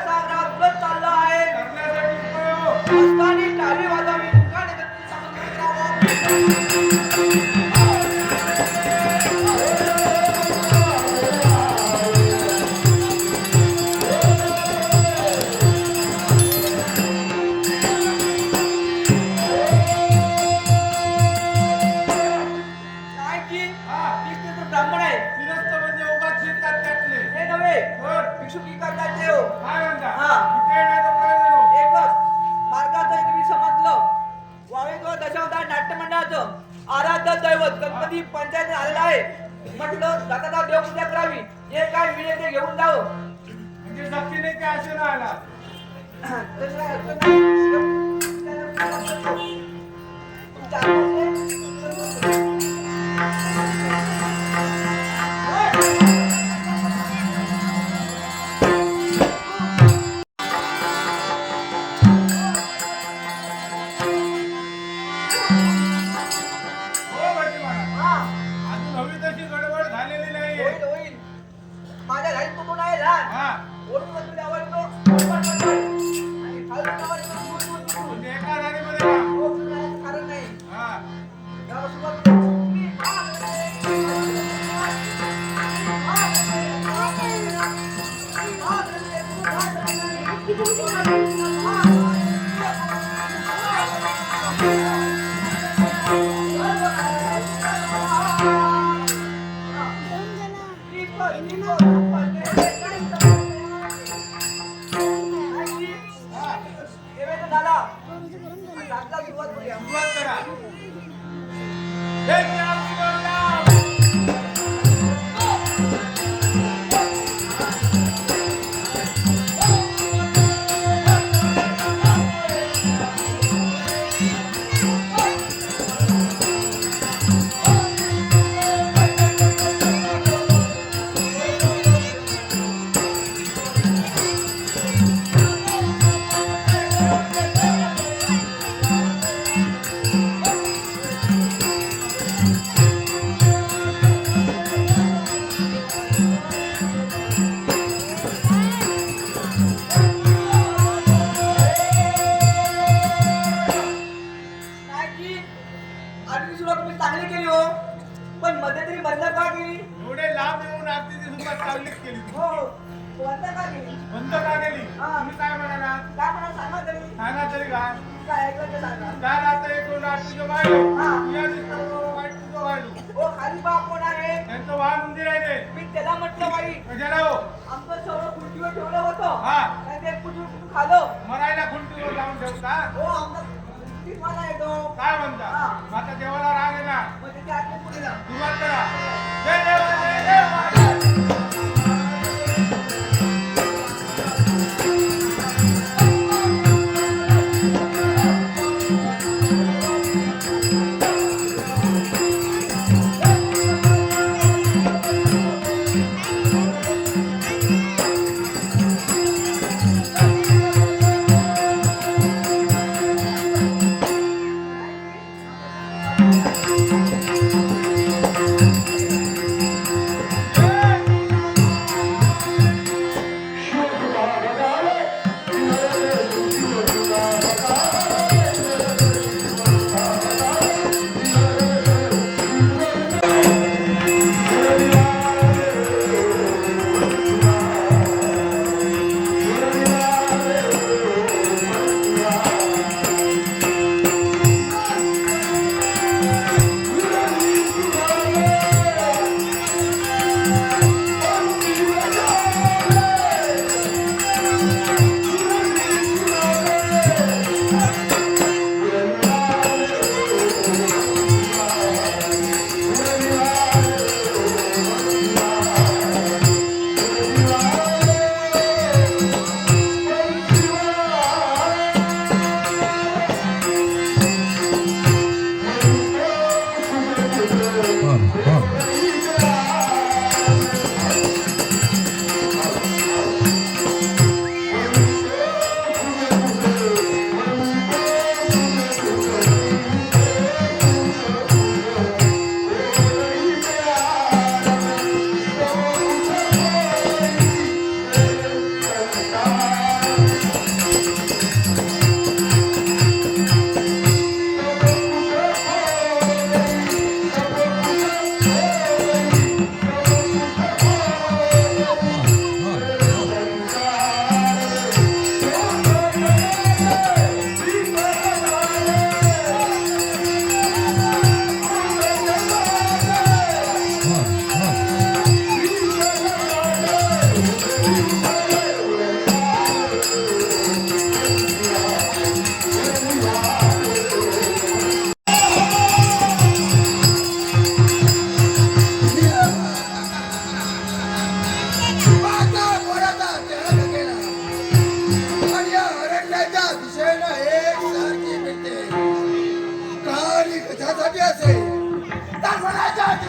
सागरात उडत चालला आहे. करण्यासाठी पळो. असताना टाळी वाजावी मुखाने गती समजून घ्यावं. काय की दिसते तो ब्राह्मण आहे. शिरस्त म्हणजे उगाच शिरतात त्यातले. हे नव्हे कोण? भिक्षुक की करतात ते हो. काय म्हणता? हा. इथे नाही तर प्रयोजन हो. एकच मार्गाचं एक मी समजलं. वाळीजवळ दशावतार नाट्य मंडळाचं आराध्य दैवत गणपती पंचायत आलेला आहे. म्हटलं जाता देवपूजा करावी. जे काय मिळेल ते घेऊन जावं. म्हणजे सक्तीने ते असे राहिला. तसं काय असं नाही. तुमच्या आवाजाने- हो भटजी महाराज. हा, अजून हवी तशी गडबड झालेली नाहीये. होईल होईल. माझ्या घरी कुठून आहे लहान हा. ओढून बसलेला आवडतो आणि खालून आवडतो दूर दूर दूर. म्हणजे एका झाडीमध्ये का? हो, फिरायचं कारण नाही. हा. याला सुरुवात करू. सुरुवात करूया. सुरुवात करा. जय श्रीराम, श्रीराम. काय की आधी सुरुवात तुम्ही चांगली केली हो, पण मध्यंतरी बंद का केली? एवढे लांब येऊन आरतीची सुरुवात चांगलीच केली. हो, बंद का केली? बंद का केली? हा. तुम्ही काय म्हणाला? काय म्हणा सांगा तरी. सांगा तरी काय? काय ऐकलं ते सांगा. काय राहतं एक दोन आठ तुझं वाढलो. हा. तुझ्या दिसतं वाईट तुझं वाढलो. हो, खाली बाप कोण आहे? त्यांचं वाहन मंदिर आहे ते. मी त्याला म्हटलं बाई कशाला हो? आमचं सगळं खुर्चीवर ठेवलं होतं. हा. आणि ते कुठून खालं. मरायला खुंटीवर लावून ठेवता. हो, आमचा खुर्चीत मला येतो. काय म्हणता? हा. आता देवाला राग आहे ना. मग त्याच्या आतल्या पुढीला. सुरुवात करा. जय देव, जय देव महाराज.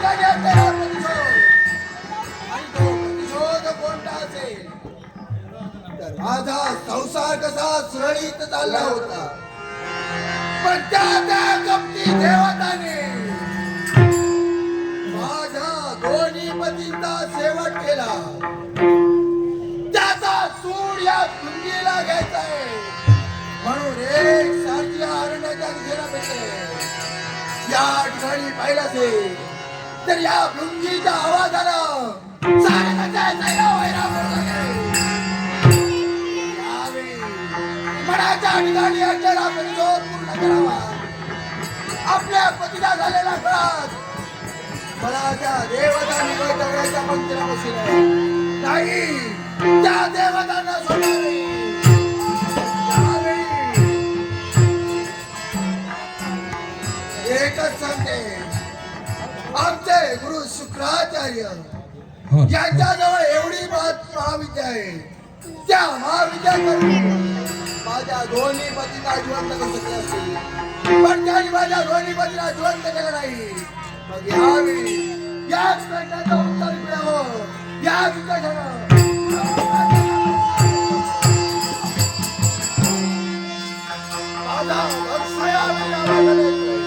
ठिकाणी असलेला प्रतिशोध आणि तो प्रतिशोध कोणता असेल तर माझा संसार कसा सुरळीत चालला होता पण त्या गमती देवताने माझ्या दोन्ही पतींचा शेवट केला त्याचा सूड या भृंगीला घ्यायचा आहे म्हणून एक सारखी अरण्याच्या दिशेला भेटते या ठिकाणी पाहिलं असेल तर या भृंगीच्या आवाजानं साऱ्याचा सैरा वैरा पडला यावेळी मनाच्या ठिकाणी असलेला प्रतिशोध पूर्ण करावा आपल्या पतीला झालेला घात मला त्या देवतांनी दगडाच्या पंक्तीला बसविलंय नाही त्या देवतांना सोडावे एकच सांगते आमचे गुरु शुक्राचार्य यांच्याजवळ एवढी महाविद्या आहे त्या महाविद्या करून माझ्या दोन्ही पतीला जिवंत करू शकले असतील पण त्यांनी माझ्या दोन्ही पतीला जिवंत केलं नाही मग यावेळी याच प्रश्नाचं उत्तर मिळावं याच प्रश्नानं माझा लक्ष यावेळी आवाजाला येतोय.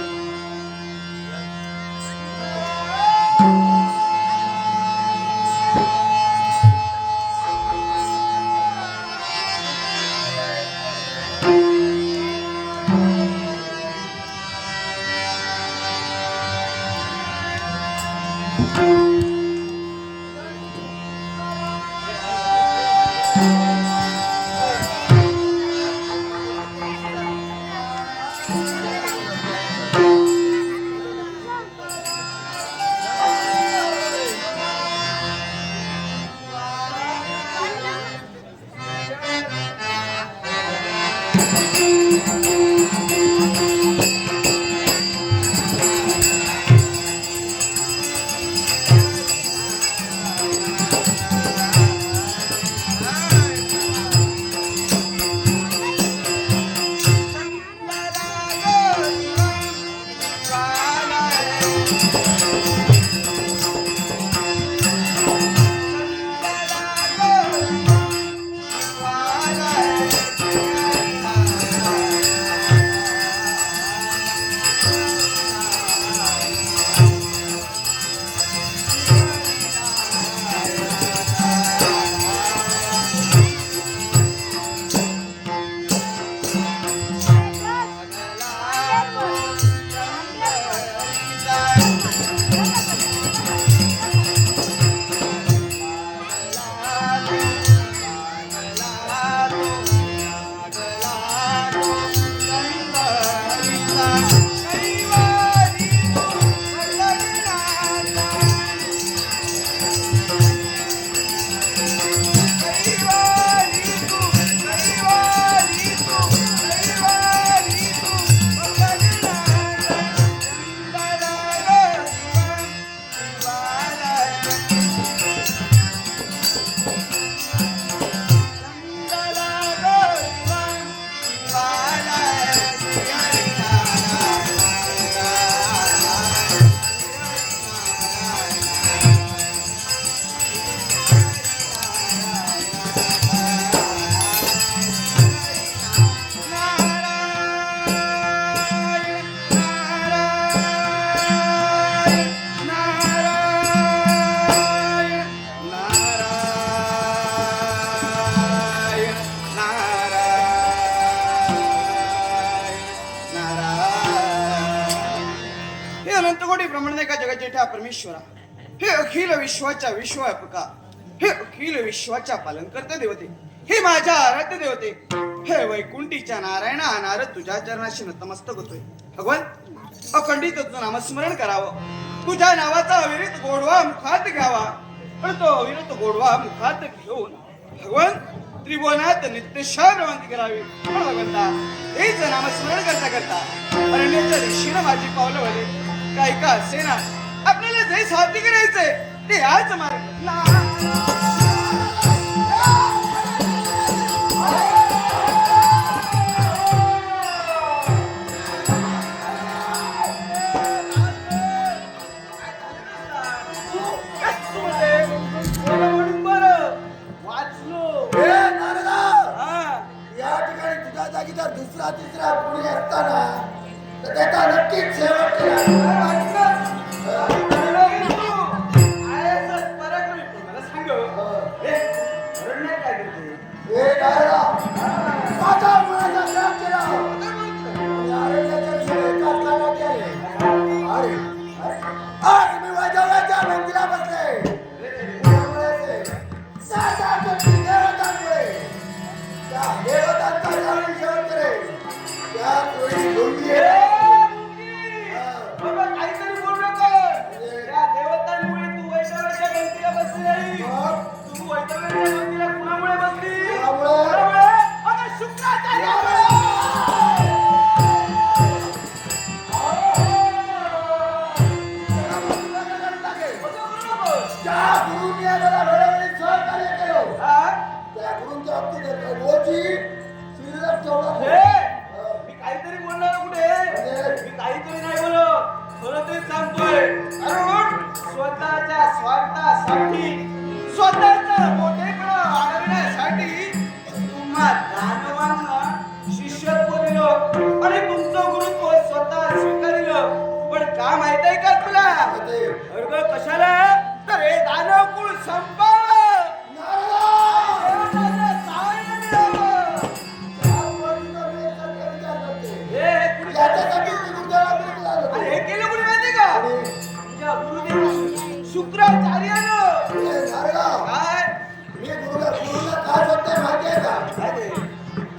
परमेश्वरा हे अखिल विश्वाच्या विश्वापका हे अखिल विश्वाच्या पालनकर्ता देवते हे माझ्या आराध्य देवते हे वैकुंठीच्या नारायणा नारद तुझ्या चरणाशी नतमस्तक होतोय भगवान अखंडित तुझं नामस्मरण करावं तुझ्या नावाचा अविरत गोडवा मुखात घ्यावा पण तो अविरत गोडवा मुखात घेऊन भगवान त्रिभुवनात नित्यशा प्रवांती करावी भगवंता हेच नामस्मरण करता करता अरण्याच्या दिशेनं माझी पावलं वळले काही का असे ना आपल्याला जे साध्य करायचंय ते याच मार्ग ज्याने मला वेळोवेळी सहकार्य केलं हा? त्या गुरूंच्या बाबतीत मोची शिल्लक ठेवला हे, नाही. मी काहीतरी बोललो ना कुठे म्हणजे? मी काहीतरी नाही बोललो खरं तेच सांगतोय अरुण, स्वतःच्या स्वार्थासाठी स्वतःचा मोठेपणा वाढवण्यासाठी तुम्हा दानवांना शिष्यत्व दिलं आणि तुमचं गुरुत्व स्वतः स्वीकारिलं. पण का माहित आहे का तुला? म्हणजे अरे कशाला तर हे दानव कुळ संपावं, नारदा! देवतांना सहाय्य मिळावं. त्या गोष्टीचा मी सध्या विचार करते. हे कुणी याच्यासाठी मी गुरुदेवाला भेटला होतो. आणि हे केलं कुणी माहिती का? आणि तुमच्या गुरुदेव शुक्राचार्यानं. हे नारदा, काय? मी गुरुला काय सत्य माहिती आहे का? काय ते?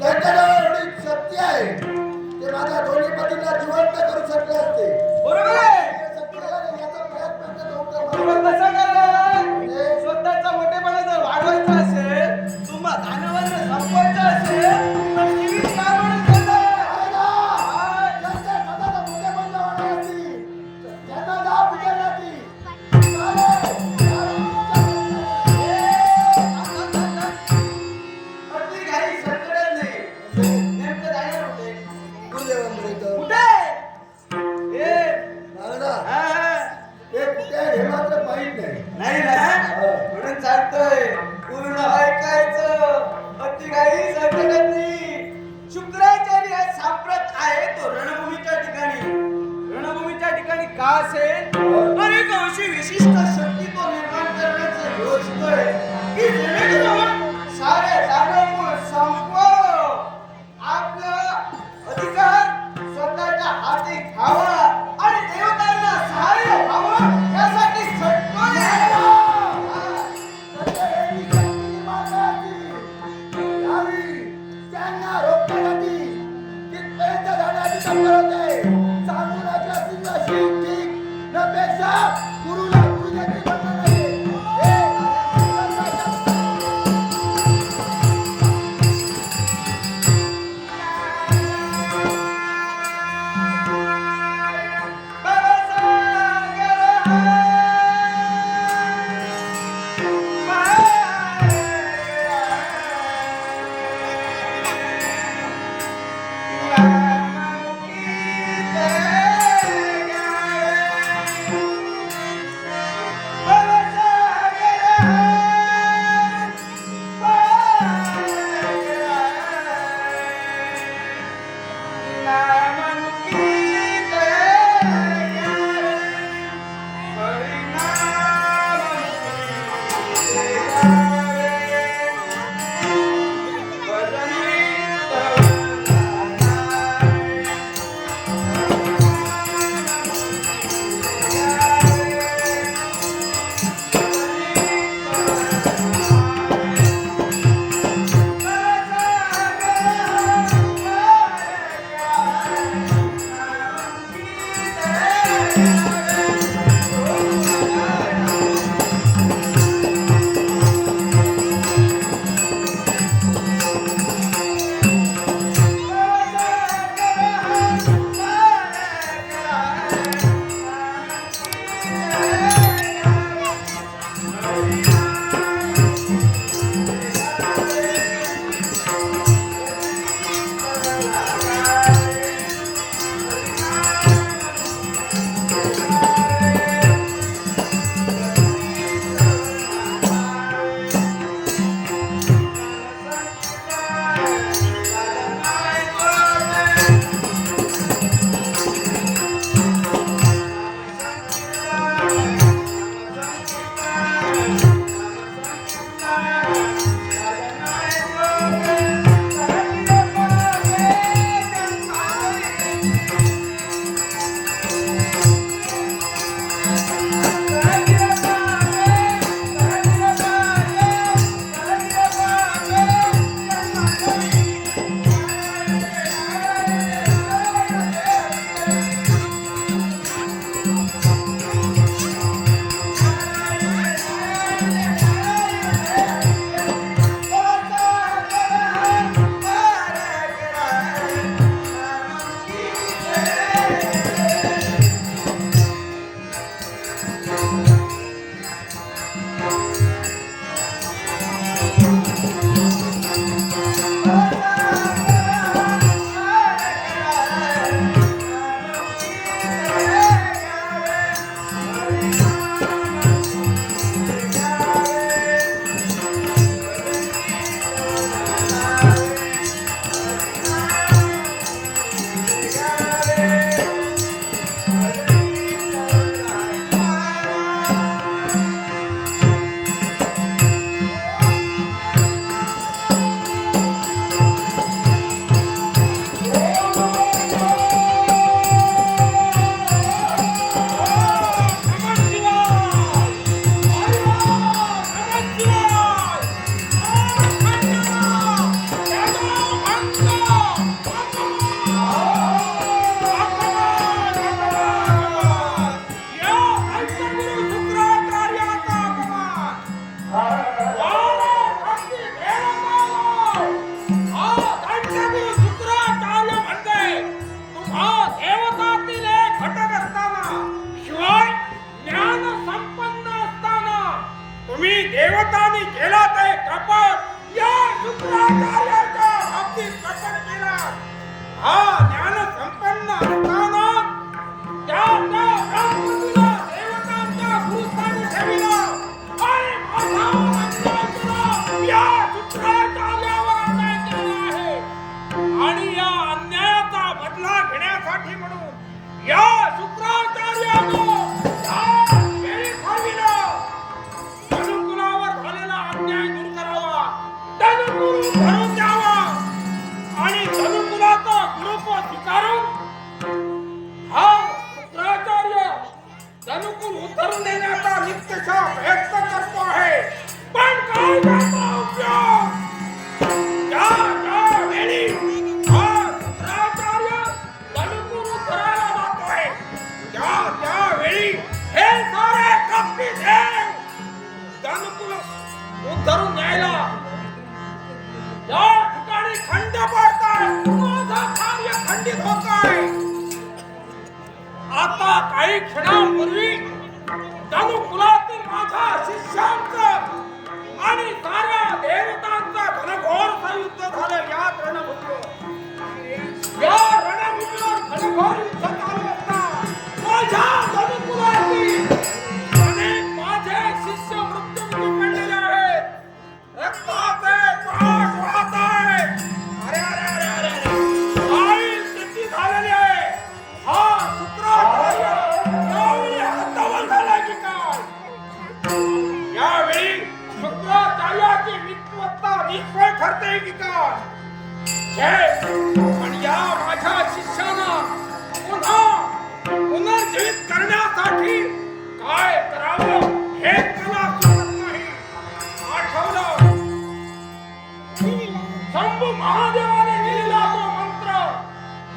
त्यांच्याजवळ एवढी सत्य आहे ते माझ्या दोन्ही पतींना जिवंत करू शकले असते. बरोबर आहे. हे सत्य आहे, याचा प्रयत्न करत होतो. मग कसं करणार? म्हणजे स्वतःचा मोठेपणा जर वाढवायचा असेल, तुम्हा दानवांना संपवायचं असेल, तर जीवित का म्हणून करणार? नारदा, ज्यांच्या स्वतःचा मोठेपण जवळ असतील, त्यांना जाब विचारण्याची. अगदी काही संकटच नाही. नेमकं जायला कुठे? गुरुदेवांकडे तर. कुठे? ए, नारदा, हा, हा. ते कुठे आहे हे मात्र माहीत नाही. नाही ना? म्हणून सांगतोय, पूर्ण ऐकायचं. अगदी काही संकटच नाही. शुक्राचार्य सापडत आहे तो रणभूमीच्या ठिकाणी. रणभूमीच्या ठिकाणी का असेल? अरे अशी विशिष्ट शक्ती तो निर्माण करण्याचं योजतोय की जेणेकरून सारे दानव संपव आपला अधिकार स्वतःच्या हाती घ्यावा आणि देवतांना सहाय्य व्हावं यासाठी झटतोय. त्यांना रोखण्यासाठी कितपर्यंत जाण्याची तत्पर होते. सांगून ऐकलं अशी ठीक नपेक्षा गुरुला गुरु देखील म्हणणार नाही. देवतांनी केला ते कपट या शुक्राचार्याच्या बाबतीत कपट केला. हा ज्ञान संपन्न असताना त्या ब्रह्मदेवाला देवतांच्या गुरुस्थानी ठेविला आणि माझ्यावर अन्याय केला. या शुक्राचार्यावर अन्याय केला आहे आणि या अन्यायाचा बदला घेण्यासाठी म्हणून या शुक्राचार्यानं या वेळी ठरविलं धनुकुलावर झालेला अन्याय दूर करावा, धनुकुल धरून द्यावा आणि धनुकुलाचा गुरुत्व स्वीकारून हा शुक्राचार्य धनुकुल उतरून देण्याचा नित्यशा प्रयत्न करतो आहे. पण काय त्याचा उपयोग? ज्या ज्या वेळी हा शुक्राचार्य धनुकुल उतरायला जातोय त्या त्या वेळी हे सारे कपटी देव धनुकुल उतरून न्यायला या ठिकाणी खंड पडताय. माझं कार्य खंडित होतंय. आता काही क्षणांपूर्वी धनुकुलातील माझ्या शिष्यांचं आणि साऱ्या देवतांचं घनघोर संयुक्त झालं या रणभूमीवर. या रणभूमीवर घनघोर युद्ध चालू असता माझ्या धनुकुलातील अनेक माझे शिष्य मृत्युमुखी पडलेले आहेत. रक्ताचे पाठ वाहत आहे. अरे अरे अरे अरे अरे काय स्थिती झालेली आहे. हा शुक्राचार्य यावेळी हद्दवर झाला की काय? यावेळी शुक्राचार्याची विद्वत्ता निष्फळ ठरते की काय? पण या माझ्या शिष्याला पुन्हा पुनर्जीवित करण्यासाठी काय करावं हे मला सुचत नाही. आठवलं शंभू महादेवाने दिलेला तो मंत्र.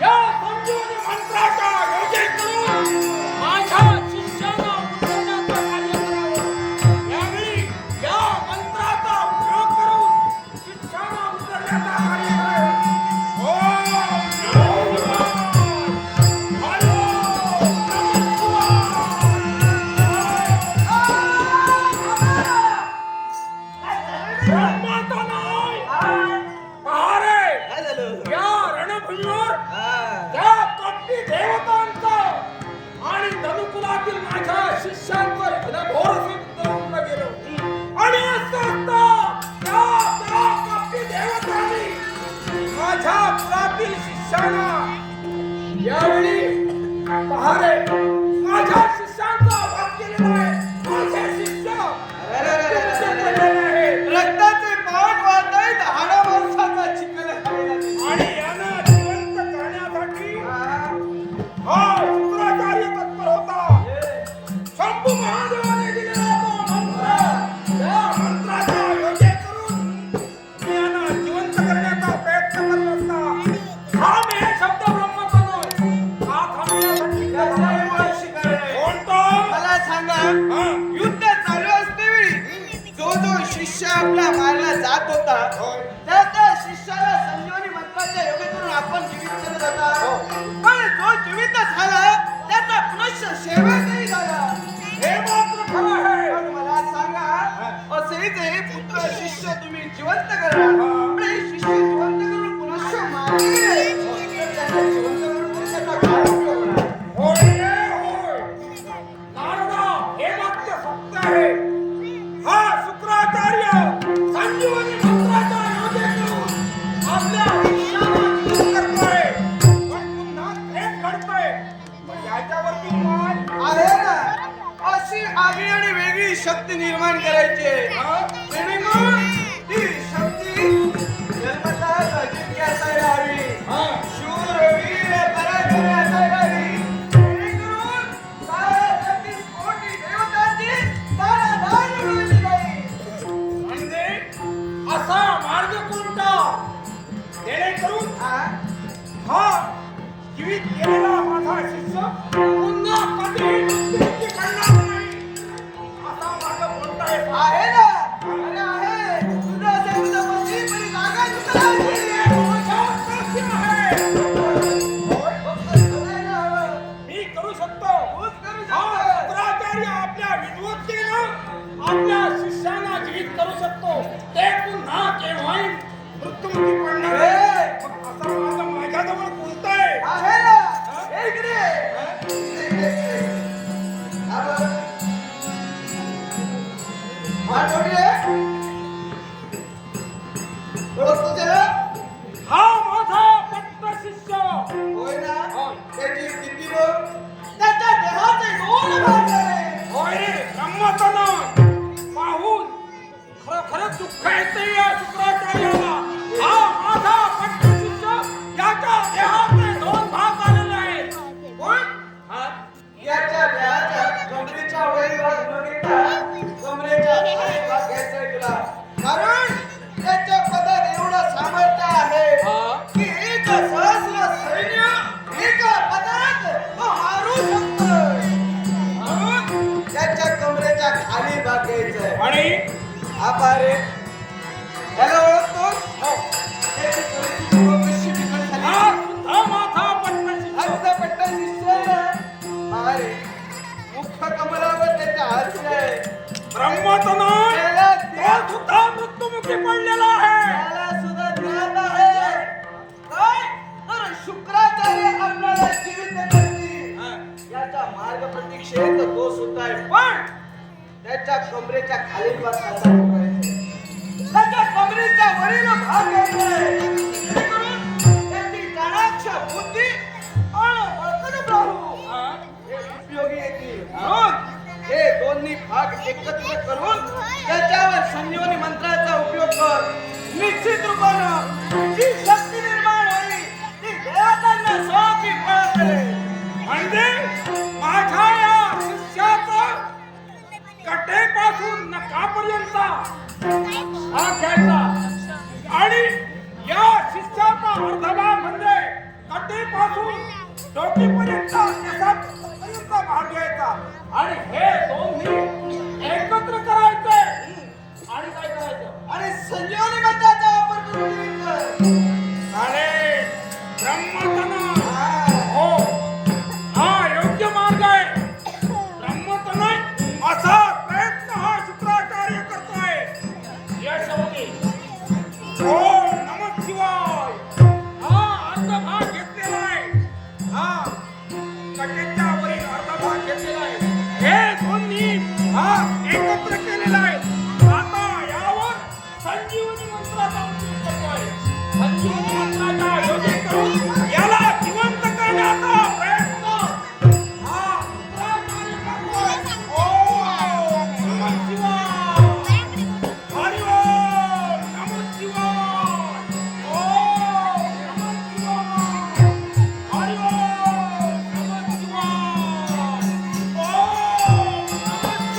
या संजीवनी मंत्राचा योगे करून माझ्या शिष्याला उतरण्याचं कार्य करावं. यावेळी या मंत्राचा उपयोग करून शिष्याला उतरण्याचा कार्य करावं. ओम नमो शिवाय. हरिओम नमः शिवाय. ब्रह्माचा नाही. पहारे काय झालं? या रणभूमीवर हा. त्या कपटी देवतांचं आणि धनुकुलातील माझ्या शिष्यांचं घनघोर युद्ध होऊन गेलं. आणि असं असतं त्या कपटी देवतांनी माझ्या कुलातील शिष्यांना यावेळी पहारे माझ्या शिष्यांचा अपघात केलेला आहे. माझे शिष्य पडलेले आहेत. रक्ताचे पाठ वाहत आहेत. हाडा माणसाचा चिखल खायला दिसतो. आणि यांना जिवंत करण्यासाठी हा शुक्राचार्य तत्पर होता. शंभू महादेवाने दिलेला तो मंत्र त्या मंत्राचा योगे करून मी यांना जिवंत करण्याचा प्रयत्न करत असता थांब हे शब्द ब्रह्मपदोय. हा थांबण्यासाठी त्याचाही मुळात शिकार नाही. कोण तो? मला सांगा, हा. युद्ध चालू असते वेळी जो जो शिष्य आपला मारला जात होता होय. त्या त्या शिष्याला संजीवनी मंत्राच्या योगे करून आपण जीवित करत होता. पण जो जीवित झाला त्याचा पुनश्च शेवटही झाला. हे मात्र खरं आहे. पण मला सांगा, असे जे पुत्र शिष्य तुम्ही जिवंत करा पण हे शिष्य जिवंत करून पुनश्च मारले गेले, तर त्यांना जिवंत करून तरी त्याचा काय उपयोग होणार? होय रे होय. नारदा हे वाक्य सत्य आहे. हा शुक्राचार्य संजीवनी मंत्राचा योगे करून आपल्या शिष्याला जिवंत करतोय. पण पुन्हा तेच घडतंय. पण याच्यावरती काय? आहे ना, अशी आगळी आणि वेगळी शक्ती निर्माण करायची आहे. जेणेकरून ती शक्ती जन्मतःच अजिंक्य असायला हवी. शूर, वीर, पराक्रमी असायला हवी. जेणेकरून साऱ्या 33 कोटी देवतांची दारादार मिळवली जाईल. म्हणजे असा मार्ग कोणता जेणेकरून हा जीवित केलेला माझा शिष्य पुन्हा कधीही मृत्युमुखी पडणार नाही. असा मार्ग कोणता आहे? आहे ना, अरे आहे. तुझं असेल तुझं पती, पण ही जागा तुझं आहे. माझ्यावर प्रश्न आहे. होय, फक्त बघायला हवं. मी करू शकतो. तूच करू हा शकतोस. शुक्राचार्य आपल्या विद्वत्तेनं आपल्या शिष्याला जीवित ठीक करू शकतो ते पुन्हा केव्हाही मृत्युमुखी पडणार हे! आहे. मग असं माझ्याजवळ बोलताय आहे ना हे इकडे ओळखतो त्याला हा माझा पट्ट शिष्य होय ना होय. त्याची स्थिती बघ त्याच्या देहाचे दोन भाग आहे होय ब्रह्मतन पाहून खरंच दुःख येते या शुक्राचार्याला. हा माझा पट्ट शिष्य याच्या देहाचे दोन भाग झालेले आहेत. होय हा? याच्या देहाच्या कमरेच्या वरी भाग न घेता कमरेच्या खाली भाग घ्यायचा आहे तुला कारण त्याच्या पदात एवढं सामर्थ्य आहे हा? की एक सहस्र सैन्य एका पदात तो मारू शकतो म्हणून त्याच्या कमरेच्या खाली भाग घ्यायचा आहे आणि आभारे त्याला ओळखतोस हो त्याची परिस्थिती बघ कशी बिकट झाली हा सुद्धा माझा पट्ट शिष्य. हस्त पट्टा शिष्य अरे मुख्य कमलावर त्याच्या हास्य आहे ब्रह्मतन त्याला तो सुद्धा मृत्युमुखी पडलेला आहे. त्याला सुद्धा ज्ञान आहे काय तर शुक्राचार्य आपल्याला जीवित करतील हा. याचा मार्ग प्रतीक्षेत तो सुद्धा आहे पण त्याच्या कमरेच्या खालील भाग कसा ठेवायचा त्याच्या कमरेच्या वरील भाग घ्यायचा आहे जेणेकरून त्याची चाणाक्ष बुद्धी आणि बळकट प्रभू हा? हे उपयोगी येतील म्हणून हे दोन्ही भाग एकत्र करून त्याच्यावर संजीवनी मंत्राचा उपयोग कर निश्चित रूपानं जी शक्ती निर्माण होईल ती देवतांना स्वामी फळ करेल म्हणजे माझ्या या शिष्याचं कटेपासून नखापर्यंत भाग घ्यायचा आणि या शिष्याचा अर्धभाग म्हणजे कटेपासून डोकीपर्यंत केसापर्यंत भाग घ्यायचा आणि हे दोन्ही एकत्र करायचे आणि काय करायचं आणि संजीवनी मंत्राचा वापर करून जीवित कर अरे ब्रह्मतन हो हा योग्य मार्ग आहे. ब्रह्मतन असा प्रयत्न हा शुक्राचार्य करतोय. यश होते. ओम नमः शिवाय. हा अर्धभाग घेतलेला आहे. हा कटेच्या वरील अर्धभाग घेतलेला आहे. हे दोन्ही भाग एकत्र केलेला आहे. आता यावर संजीवनी मंत्राचा उपयोग करतोय. संजीवनी मंत्राचा योजन करून याला जिवंत करण्याचा प्रयत्न हा शुक्राचार्य करतोय. ओम नमः शिवाय. हरि ओम नमः शिवाय. ओम नमः शिवाय. हरि ओम नमः शिवाय. ओम नमः शिवाय.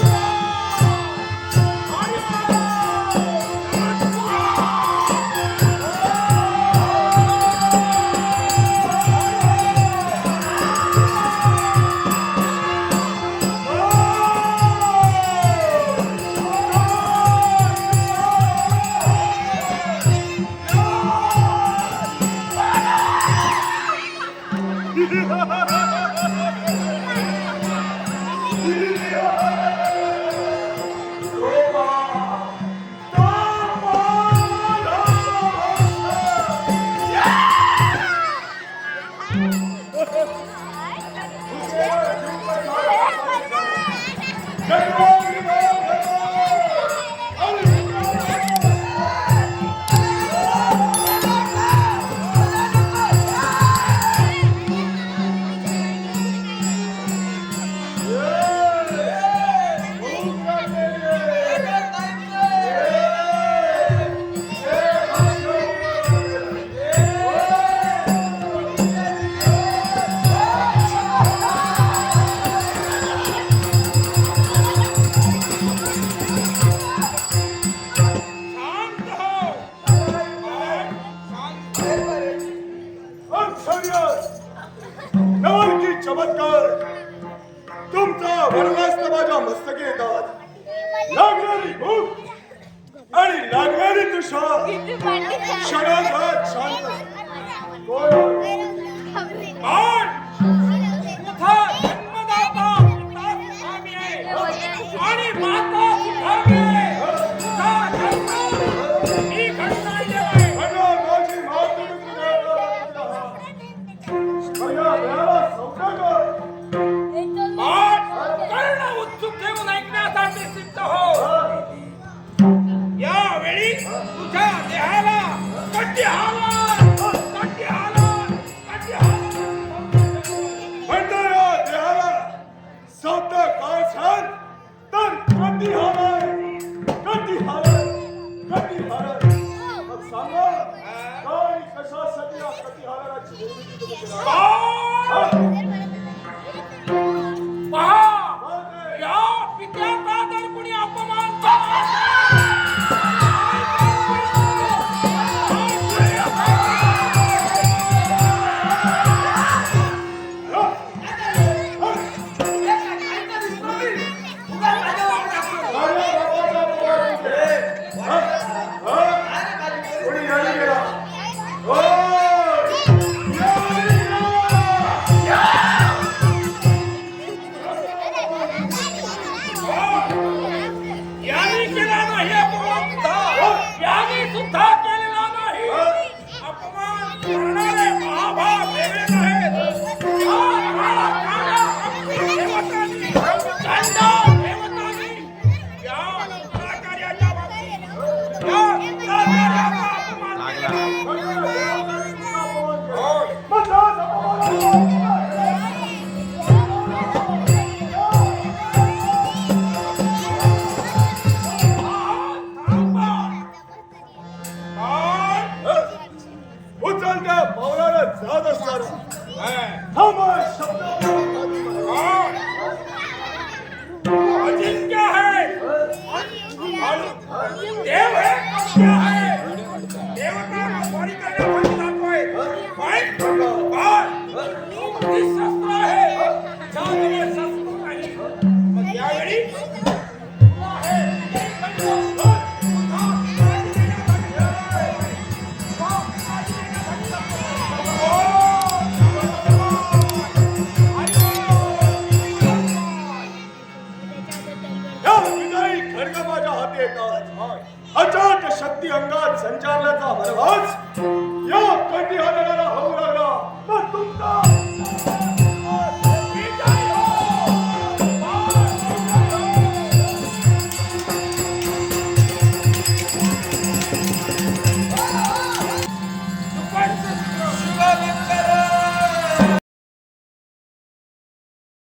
हरि ओम चमत्कार तुमचा वर्णास्त माझ्या मस्तकी येतात लागणारी भूक आणि लागणारी तुषा क्षणात शांत पण तुझा जन्मदाता पिता स्वामी आहे आणि माता सुधामी आहे. तुझा तुमच्या देहाला कटी हालत कटी हालत कटी हालत म्हणतो या देहाला शब्द काय छान तर कटी हालत कटी हालत कटी हालत मग सांगा काय कशासाठी या कटी हालताची निर्मिती तुम्ही केली? पहा या पित्याचा जर कुणी अपमान कोणी यायला गेला? ओ! याने केला नाही अपमान याने सुद्धा केलेला नाही अपमान करणारे महाभाग वेगळे आहेत या काळा देवतांनी गंडा देवतांनी या कार्याच्या बाबतीत या कार्याचा अपमान केला उचलत्या पावलाला जात असताना थांबा शब्द अजिंक्य है देव है क्या है देवता स्वारी करण्यासाठी जातोय पण ती शस्त्र आहे ज्यावेळी शस्त्र नाही मग यावेळी तुला हे या विजयी खडग माझ्या हाती येतात अचाट शक्ती अंगात संचारल्याचा भरघोस